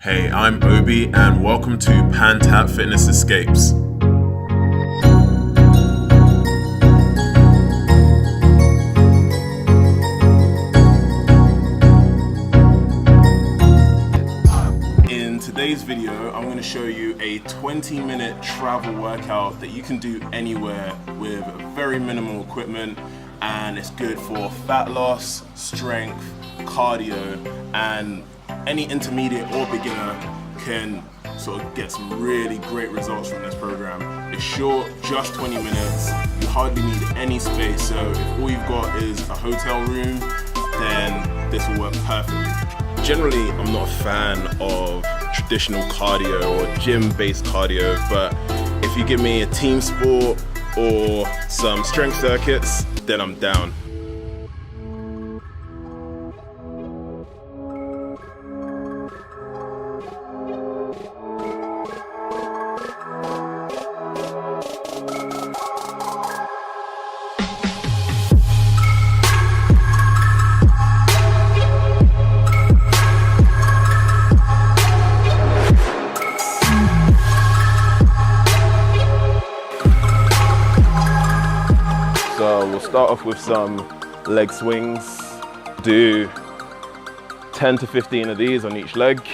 Hey, I'm Obi and welcome to PanTap Fitness Escapes. In today's video, I'm going to show you a 20-minute travel workout that you can do anywhere with very minimal equipment, and it's good for fat loss, strength, cardio, and any intermediate or beginner can sort of get some really great results from this program. It's short, just 20 minutes. You hardly need any space, so if all you've got is a hotel room, then this will work perfectly. Generally, I'm not a fan of traditional cardio or gym-based cardio, but if you give me a team sport or some strength circuits, then I'm down. So we'll start off with some leg swings. Do 10 to 15 of these on each leg.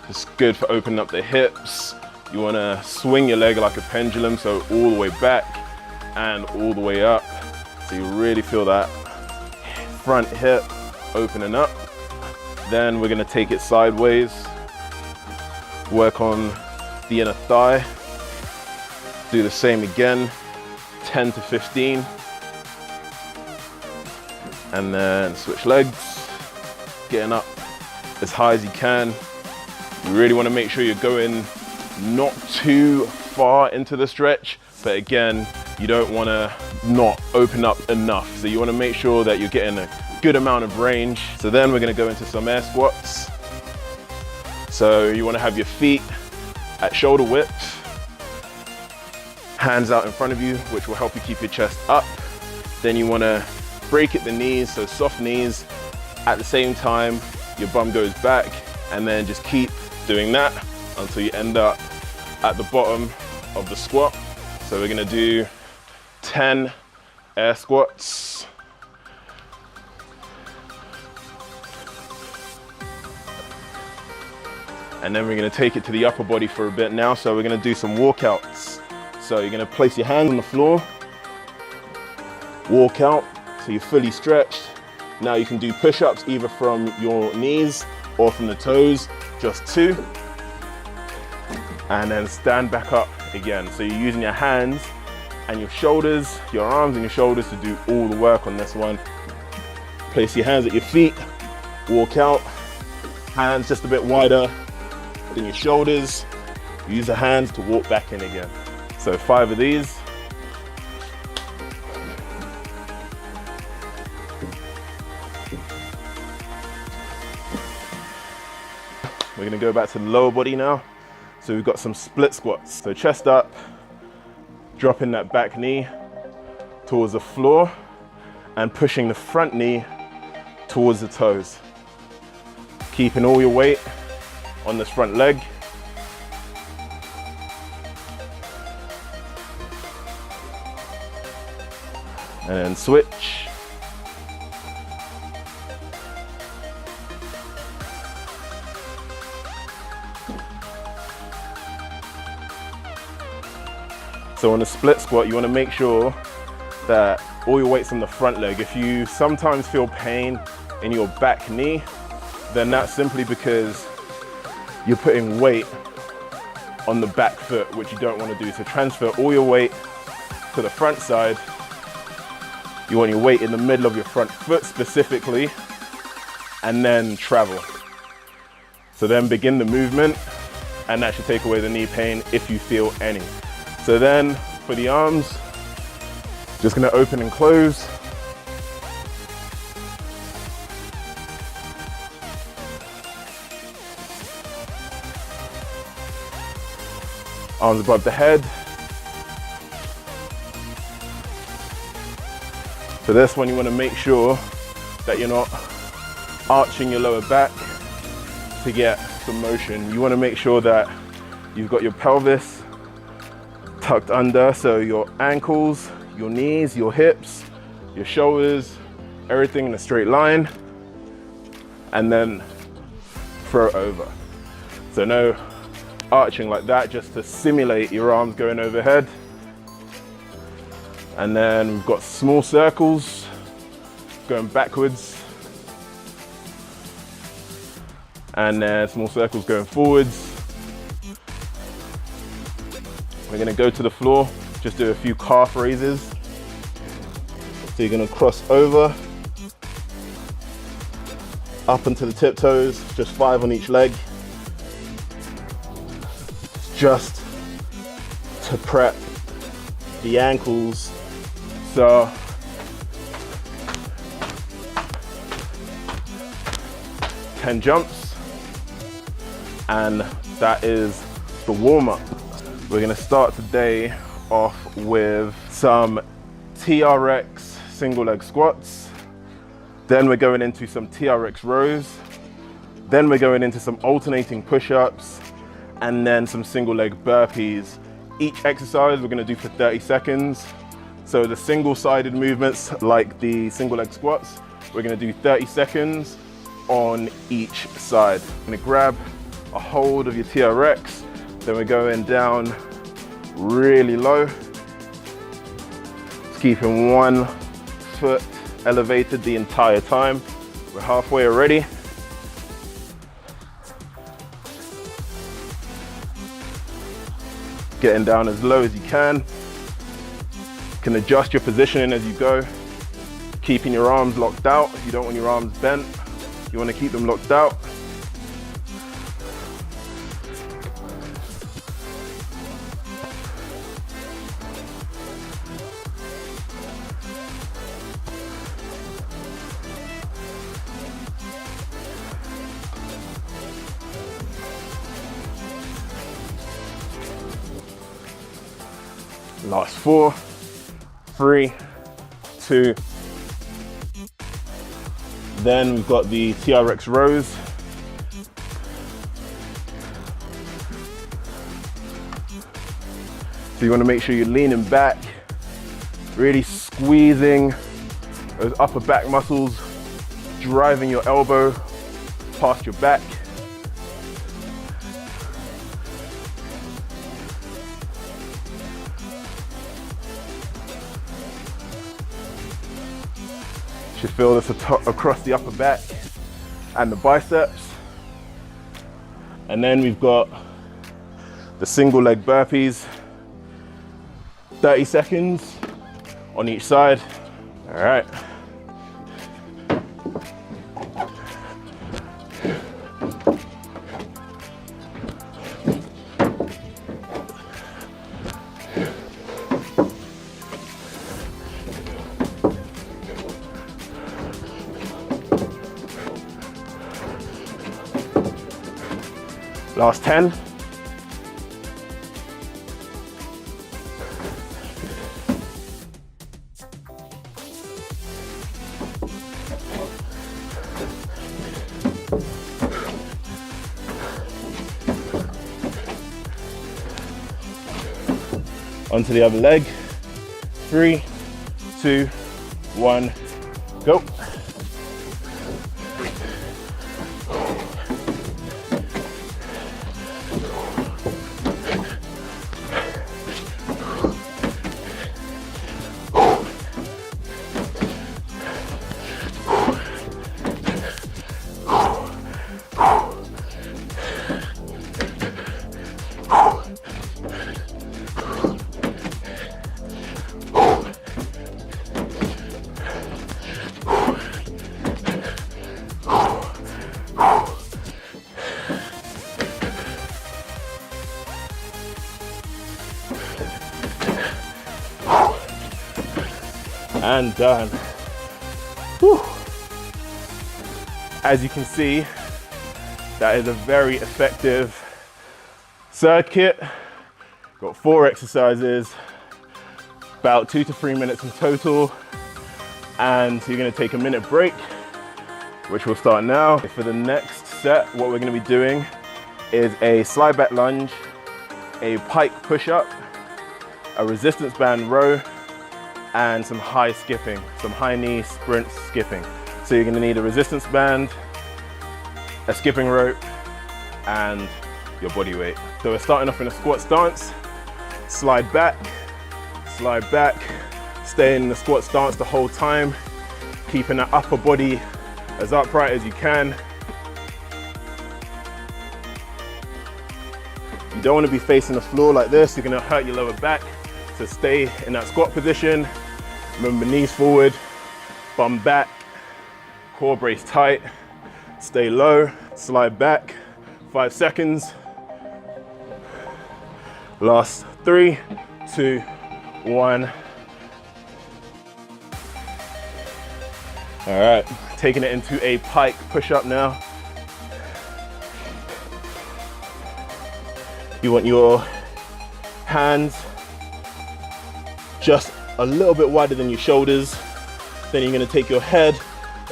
It's good for opening up the hips. You want to swing your leg like a pendulum, so all the way back and all the way up. So you really feel that front hip opening up. Then we're going to take it sideways. Work on the inner thigh. Do the same again. 10 to 15, and then switch legs, getting up as high as you can. You really want to make sure you're going not too far into the stretch, but again, you don't want to not open up enough. So you want to make sure that you're getting a good amount of range. So then we're going to go into some air squats. So you want to have your feet at shoulder width, hands out in front of you, which will help you keep your chest up. Then you want to break at the knees, so soft knees. At the same time, your bum goes back, and then just keep doing that until you end up at the bottom of the squat. So we're going to do 10 air squats. And then we're going to take it to the upper body for a bit now. So we're going to do some walkouts. So you're going to place your hands on the floor, walk out so you're fully stretched. Now you can do push-ups either from your knees or from the toes, just 2. And then stand back up again. So you're using your hands and your shoulders, your arms and your shoulders to do all the work on this one. Place your hands at your feet, walk out, hands just a bit wider than your shoulders. Use the hands to walk back in again. So 5 of these. We're gonna go back to the lower body now. So we've got some split squats. So chest up, dropping that back knee towards the floor and pushing the front knee towards the toes. Keeping all your weight on this front leg. And then switch. So on a split squat, you want to make sure that all your weight's on the front leg. If you sometimes feel pain in your back knee, then that's simply because you're putting weight on the back foot, which you don't want to do. So transfer all your weight to the front side. You want your weight in the middle of your front foot specifically, and then travel. So then begin the movement, and that should take away the knee pain if you feel any. So then for the arms, just gonna open and close. Arms above the head. For this one, you want to make sure that you're not arching your lower back to get some motion. You want to make sure that you've got your pelvis tucked under, so your ankles, your knees, your hips, your shoulders, everything in a straight line, and then throw it over. So no arching like that, just to simulate your arms going overhead. And then we've got small circles going backwards, and then small circles going forwards. We're gonna go to the floor, just do a few calf raises. So you're gonna cross over, up into the tiptoes, just 5 on each leg. Just to prep the ankles. So ten jumps, and that is the warm-up. We're gonna start today off with some TRX single leg squats. Then we're going into some TRX rows. Then we're going into some alternating push-ups, and then some single leg burpees. Each exercise we're gonna do for 30 seconds. So the single-sided movements, like the single leg squats, we're gonna do 30 seconds on each side. I'm gonna grab a hold of your TRX, then we're going down really low. Just keeping one foot elevated the entire time. We're halfway already. Getting down as low as you can. You can adjust your positioning as you go, keeping your arms locked out. If you don't want your arms bent, you want to keep them locked out. Last 4, 3, 2. Then we've got the TRX rows. So you want to make sure you're leaning back, really squeezing those upper back muscles, driving your elbow past your back. You should feel this across the upper back and the biceps. And then we've got the single leg burpees, 30 seconds on each side. All right. Last 10. Onto the other leg. 3, 2, 1, go. And done. Whew. As you can see, that is a very effective circuit. Got 4 exercises, about 2 to 3 minutes in total. And you're gonna take a minute break, which will start now. For the next set, what we're gonna be doing is a slide back lunge, a pike push-up, a resistance band row, and some high skipping, some high knee sprint skipping. So you're gonna need a resistance band, a skipping rope, and your body weight. So we're starting off in a squat stance, slide back, stay in the squat stance the whole time, keeping that upper body as upright as you can. You don't want to be facing the floor like this, you're going to hurt your lower back. So stay in that squat position, remember knees forward, bum back, core brace tight, stay low, slide back, 5 seconds. Last 3, 2, 1. All right, taking it into a pike push-up now. You want your hands just a little bit wider than your shoulders. Then you're gonna take your head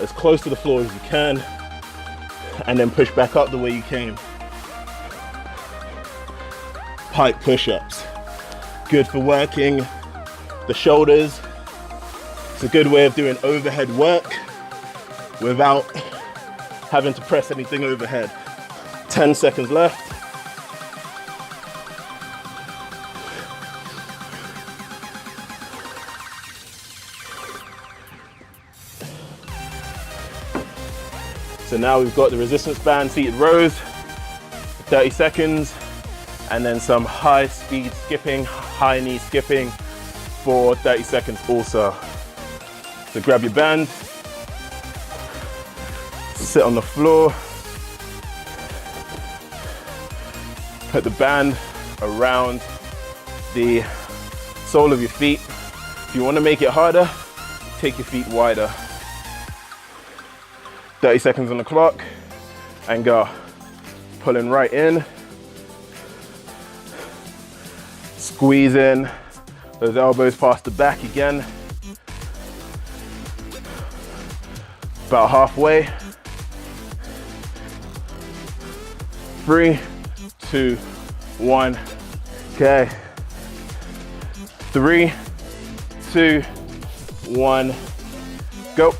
as close to the floor as you can and then push back up the way you came. Pike push-ups. Good for working the shoulders. It's a good way of doing overhead work without having to press anything overhead. 10 seconds left. So now we've got the resistance band seated rows, 30 seconds, and then some high speed skipping, high knee skipping for 30 seconds also. So grab your band, sit on the floor, put the band around the sole of your feet. If you want to make it harder, take your feet wider. 30 seconds on the clock and go. Pulling right in, squeeze in those elbows past the back again. About halfway. 3, 2, 1. Okay. 3, 2, 1. Go.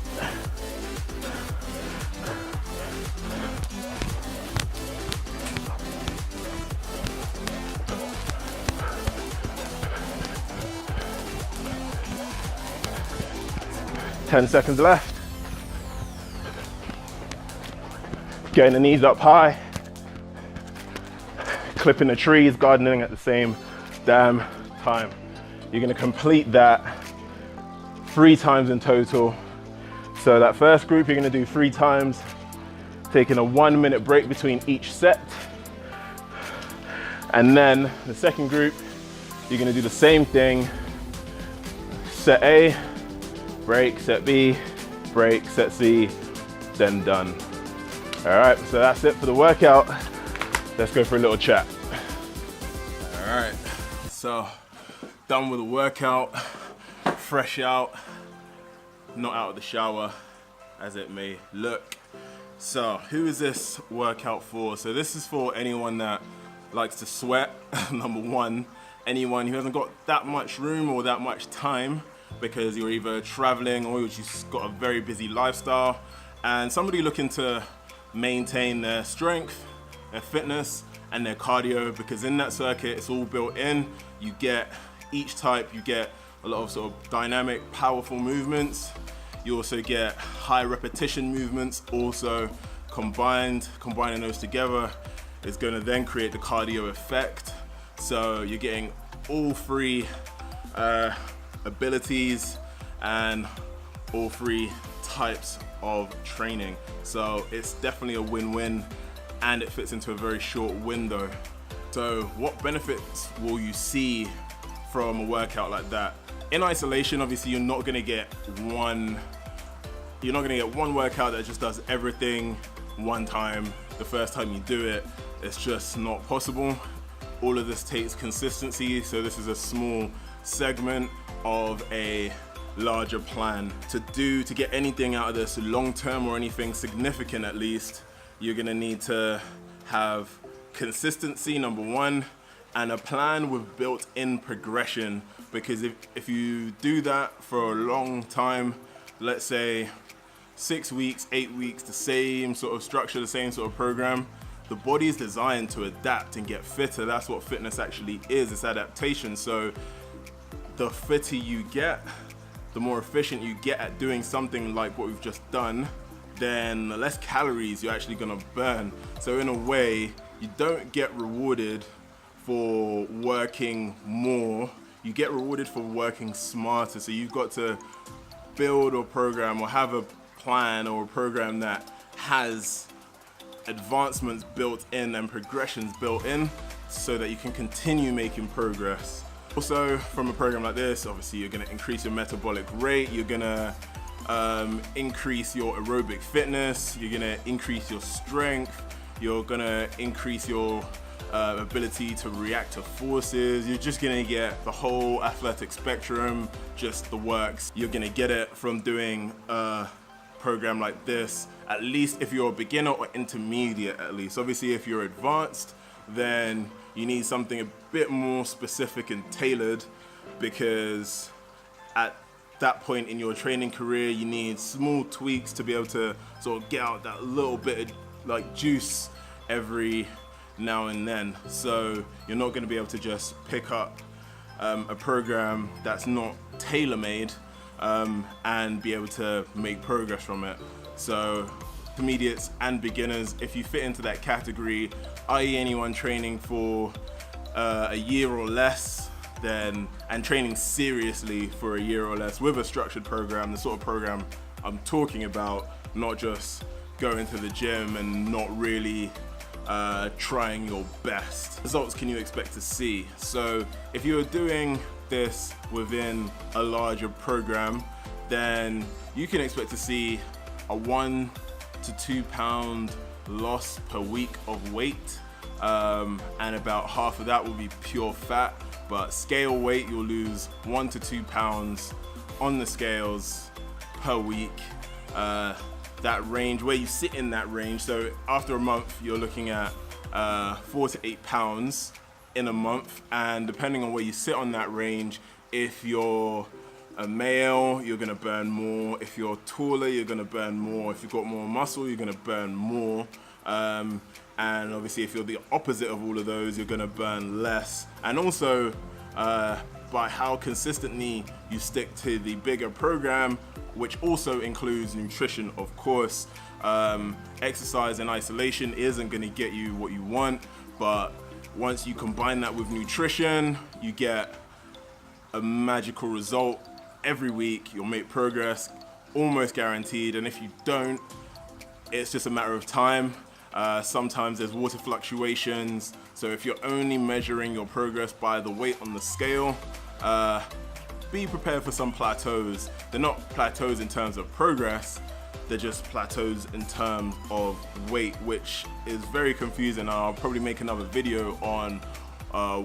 Ten seconds left. Getting the knees up high. Clipping the trees, gardening at the same damn time. You're gonna complete that 3 times in total. So that first group you're gonna do 3 times, taking a 1-minute break between each set. And then the second group, you're gonna do the same thing. Set A, break, set B, break, set C, then done. All right, so that's it for the workout. Let's go for a little chat. All right, so done with the workout, fresh out, not out of the shower as it may look. So who is this workout for? So this is for anyone that likes to sweat, number one, anyone who hasn't got that much room or that much time because you're either traveling or you've just got a very busy lifestyle, and somebody looking to maintain their strength, their fitness, and their cardio, because in that circuit it's all built in. You get each type, you get a lot of sort of dynamic, powerful movements. You also get high repetition movements also combining those together is going to then create the cardio effect. So you're getting all 3 abilities and all 3 types of training. So it's definitely a win-win, and it fits into a very short window. So what benefits will you see from a workout like that? In isolation, obviously you're not gonna get one workout that just does everything one time. The first time you do it, it's just not possible. All of this takes consistency, so this is a small segment of a larger plan. To get anything out of this long term or anything significant at least, you're gonna need to have consistency, number one, and a plan with built-in progression, because if you do that for a long time, let's say 6 weeks, 8 weeks, the same sort of structure, the same sort of program, the body is designed to adapt and get fitter. That's what fitness actually is, it's adaptation. So the fitter you get, the more efficient you get at doing something like what we've just done, then the less calories you're actually gonna burn. So in a way, you don't get rewarded for working more, you get rewarded for working smarter. So you've got to build a program or have a plan or a program that has advancements built in and progressions built in so that you can continue making progress. Also, from a program like this, obviously you're gonna increase your metabolic rate, you're gonna increase your aerobic fitness, you're gonna increase your strength, you're gonna increase your ability to react to forces. You're just gonna get the whole athletic spectrum, just the works. You're gonna get it from doing a program like this, at least if you're a beginner or intermediate at least. Obviously, if you're advanced, then you need something a bit more specific and tailored, because at that point in your training career, you need small tweaks to be able to sort of get out that little bit of like juice every now and then. So you're not going to be able to just pick up a program that's not tailor-made and be able to make progress from it. So intermediates and beginners, if you fit into that category, i.e. anyone training for a year or less, then, and training seriously for a year or less with a structured program, the sort of program I'm talking about, not just going to the gym and not really trying your best. Results can you expect to see? So if you're doing this within a larger program, then you can expect to see a 1 to 2 pound loss per week of weight, and about half of that will be pure fat. But scale weight, you'll lose 1 to 2 pounds on the scales per week. That range, where you sit in that range, so after a month you're looking at 4 to 8 pounds in a month, and depending on where you sit on that range, if you're a male, you're gonna burn more. If you're taller, you're gonna burn more. If you've got more muscle, you're gonna burn more. And obviously if you're the opposite of all of those, you're gonna burn less. And also by how consistently you stick to the bigger program, which also includes nutrition, of course. Exercise in isolation isn't gonna get you what you want, but once you combine that with nutrition, you get a magical result. Every week you'll make progress, almost guaranteed, and if you don't, it's just a matter of time. Sometimes there's water fluctuations, so if you're only measuring your progress by the weight on the scale, be prepared for some plateaus. They're not plateaus in terms of progress, they're just plateaus in terms of weight, which is very confusing. I'll probably make another video on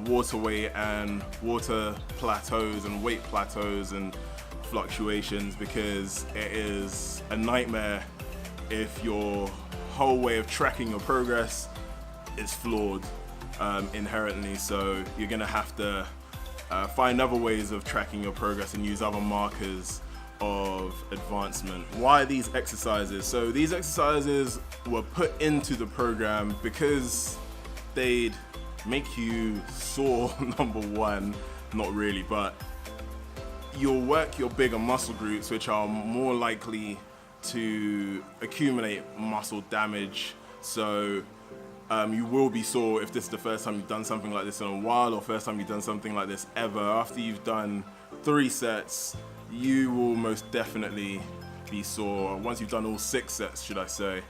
water weight and water plateaus and weight plateaus and fluctuations, because it is a nightmare if your whole way of tracking your progress is flawed inherently. So you're gonna have to find other ways of tracking your progress and use other markers of advancement. Why these exercises? So these exercises were put into the program because they'd make you sore, number one, not really, but you'll work your bigger muscle groups, which are more likely to accumulate muscle damage. So you will be sore if this is the first time you've done something like this in a while, or first time you've done something like this ever. After you've done 3 sets, you will most definitely be sore. Once you've done all 6 sets, should I say,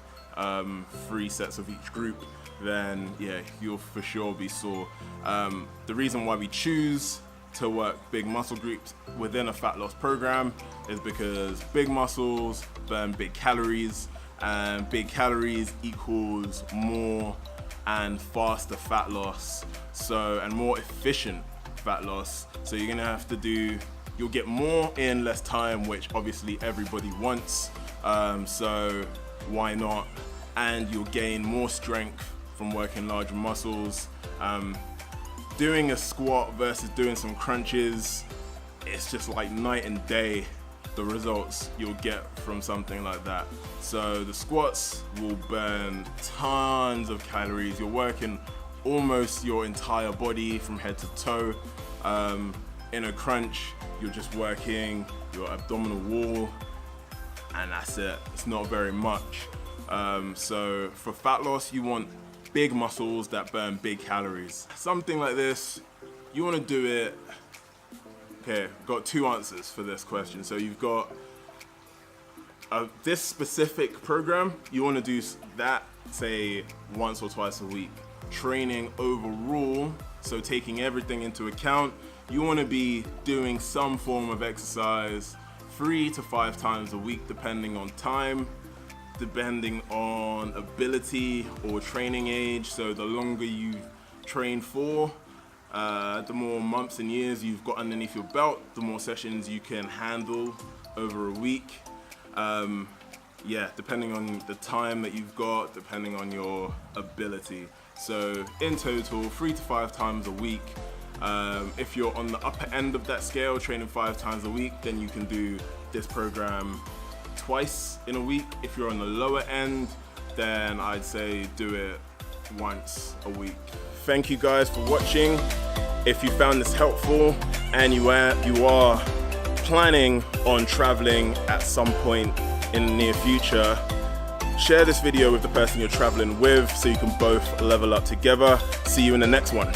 3 sets of each group, then yeah, you'll for sure be sore. The reason why we choose to work big muscle groups within a fat loss program is because big muscles burn big calories, and big calories equals more and faster fat loss, so, and more efficient fat loss. So you're gonna have to do, you'll get more in less time, which obviously everybody wants, so why not? And you'll gain more strength from working larger muscles. Doing a squat versus doing some crunches, it's just like night and day, the results you'll get from something like that. So the squats will burn tons of calories. You're working almost your entire body from head to toe. In a crunch, you're just working your abdominal wall, and that's it. It's not very much. So for fat loss, you want big muscles that burn big calories. Something like this, you want to do it. Okay, I've got two answers for this question. So you've got this specific program, you want to do that, say, once or twice a week. Training overall, so taking everything into account, you want to be doing some form of exercise 3 to 5 times a week, depending on time, depending on ability or training age. So the longer you train for, the more months and years you've got underneath your belt, the more sessions you can handle over a week. Yeah, depending on the time that you've got, depending on your ability. So in total, 3 to 5 times a week. If you're on the upper end of that scale, training 5 times a week, then you can do this program twice in a week. If you're on the lower end, then I'd say do it once a week. Thank you guys for watching. If you found this helpful and you are planning on traveling at some point in the near future, share this video with the person you're traveling with so you can both level up together. See you in the next one.